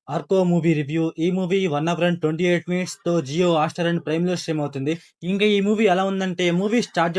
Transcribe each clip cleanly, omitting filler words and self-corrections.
Arko movie review. ఈ movie 1 hour and 28 మినిట్స్‌తో Jio Hotstar and ప్రైమ్‌లో స్ట్రీమ్ అవుతుంది. ఇంకా ఈ మూవీ ఎలా ఉందంటే, మూవీ స్టార్ట్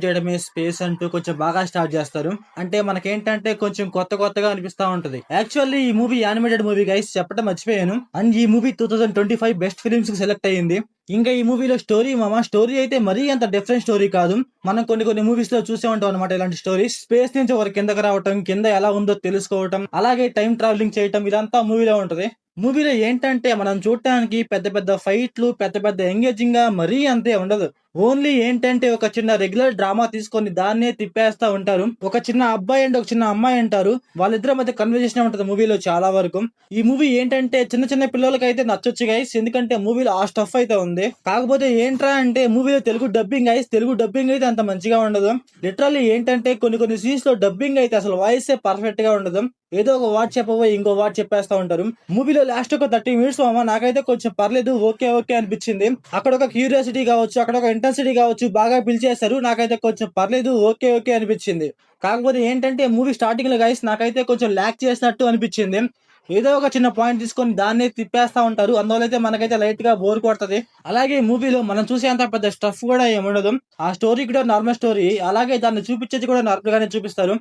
చేయడమే స్పేస్ అంటూ కొంచెం బాగా స్టార్ట్ చేస్తారు. అంటే మనకేంటంటే కొంచెం కొత్తగా అనిపిస్తా ఉంటది. యాక్చువల్లీ ఈ మూవీ యానిమేటెడ్ మూవీ గైస్, చెప్పడం మర్చిపోయాను. అండ్ ఈ మూవీ 2025 బెస్ట్ ఫిల్మ్స్‌కి సెలెక్ట్ అయ్యింది. ఇంకా ఈ మూవీలో స్టోరీ అయితే మరీ అంత డిఫరెంట్ స్టోరీ కాదు. మనం కొన్ని మూవీస్ లో చూసే ఉంటాం అనమాట ఇలాంటి స్టోరీస్. స్పేస్ నుంచి ఒకరు కిందకి రావటం, కింద ఎలా ఉందో తెలుసుకోవటం, అలాగే టైం ట్రావెలింగ్ చేయటం, ఇదంతా మూవీలో ఉంటది. మూవీలో ఏంటంటే మనం చూడటానికి పెద్ద పెద్ద ఫైట్లు, పెద్ద పెద్ద ఎంగేజింగ్ గా మరీ అంతే ఉండదు. ఓన్లీ ఏంటంటే ఒక చిన్న రెగ్యులర్ డ్రామా తీసుకొని దాన్నే తిప్పేస్తా ఉంటారు. ఒక చిన్న అబ్బాయి అండ్ ఒక చిన్న అమ్మాయి అంటారు. వాళ్ళిద్దరి మధ్య కన్వర్జేషన్ ఉంటది మూవీలో చాలా వరకు. ఈ మూవీ ఏంటంటే చిన్న చిన్న పిల్లలకి అయితే నచ్చొచ్చు గైస్, ఎందుకంటే మూవీలో ఆ స్టఫ్ అయితే ఉంది. కాకపోతే ఏంట్రా అంటే మూవీలో Telugu dubbing guys, Telugu dubbing అయితే అంత మంచిగా ఉండదు. లిటరల్లీ ఏంటంటే కొన్ని సీన్స్ లో డబ్బింగ్ అయితే అసలు వాయిస్ పర్ఫెక్ట్ గా ఉండదు. ఏదో ఒక వర్డ్ చెప్పబోయి ఇంకో వర్డ్ చెప్పేస్తా ఉంటారు. మూవీలో లాస్ట్ ఒక 30 మినిట్స్ నాకైతే కొంచెం పర్లేదు, ఓకే ఓకే అనిపించింది. అక్కడ ఒక క్యూరియాసిటీ కావచ్చు, అక్కడ ఒక ఇంటెన్సిటీ కావచ్చు, బాగా పిలిచేశారు. నాకైతే కొంచెం పర్లేదు, ఓకే ఓకే అనిపించింది. కాకపోతే ఏంటంటే మూవీ స్టార్టింగ్ లో గైస్ నాకైతే కొంచెం ల్యాక్ చేసినట్టు అనిపించింది. ఏదో ఒక చిన్న పాయింట్ తీసుకొని దాన్నే తిప్పేస్తా ఉంటారు. అందువల్ల అయితే మనకైతే లైట్ గా బోర్ కొడుతుంది. అలాగే మూవీలో మనం చూసేంత పెద్ద స్టఫ్ కూడా ఏముండదు. ఆ స్టోరీ కూడా నార్మల్ స్టోరీ, అలాగే దాన్ని చూపించేది కూడా నార్మల్ గానే చూపిస్తారు.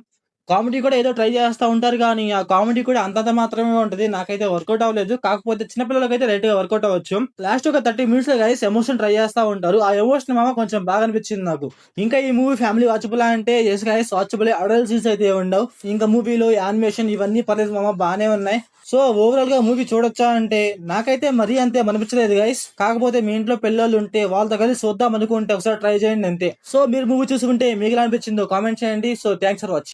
కామెడీ కూడా ఏదో ట్రై చేస్తా ఉంటారు గానీ, ఆ కామెడీ కూడా అంతంత మాత్రమే ఉంటది. నాకైతే వర్కౌట్ అవ్వలేదు. కాకపోతే చిన్న పిల్లలకైతే లైట్‌గా వర్కౌట్ అవ్వచ్చు. లాస్ట్ ఒక 30 మినిట్స్‌లో గైస్ ఎమోషన్ ట్రై చేస్తా ఉంటారు. ఆ ఎమోషన్ కొంచెం బాగా అనిపించింది నాకు. ఇంకా ఈ మూవీ ఫ్యామిలీ వాచబులా అంటే యెస్ గైస్ వాచబులే. అడల్ట్ సీన్స్ అయితే ఉండవు. ఇంకా మూవీలో యానిమేషన్ ఇవన్నీ పర్లేదు బానే ఉన్నాయి. సో ఓవరాల్ గా మూవీ చూడొచ్చా అంటే నాకైతే మరీ అంతే అనిపించలేదు గైస్. కాకపోతే మీ ఇంట్లో పిల్లలు ఉంటే వాళ్ళతో కలిసి చూద్దాం అనుకుంటే ఒకసారి ట్రై చేయండి అంతే. సో మీరు మూవీ చూసుకుంటే మీకు ఎలా అనిపించిందో కామెంట్ చేయండి. So thanks for watching.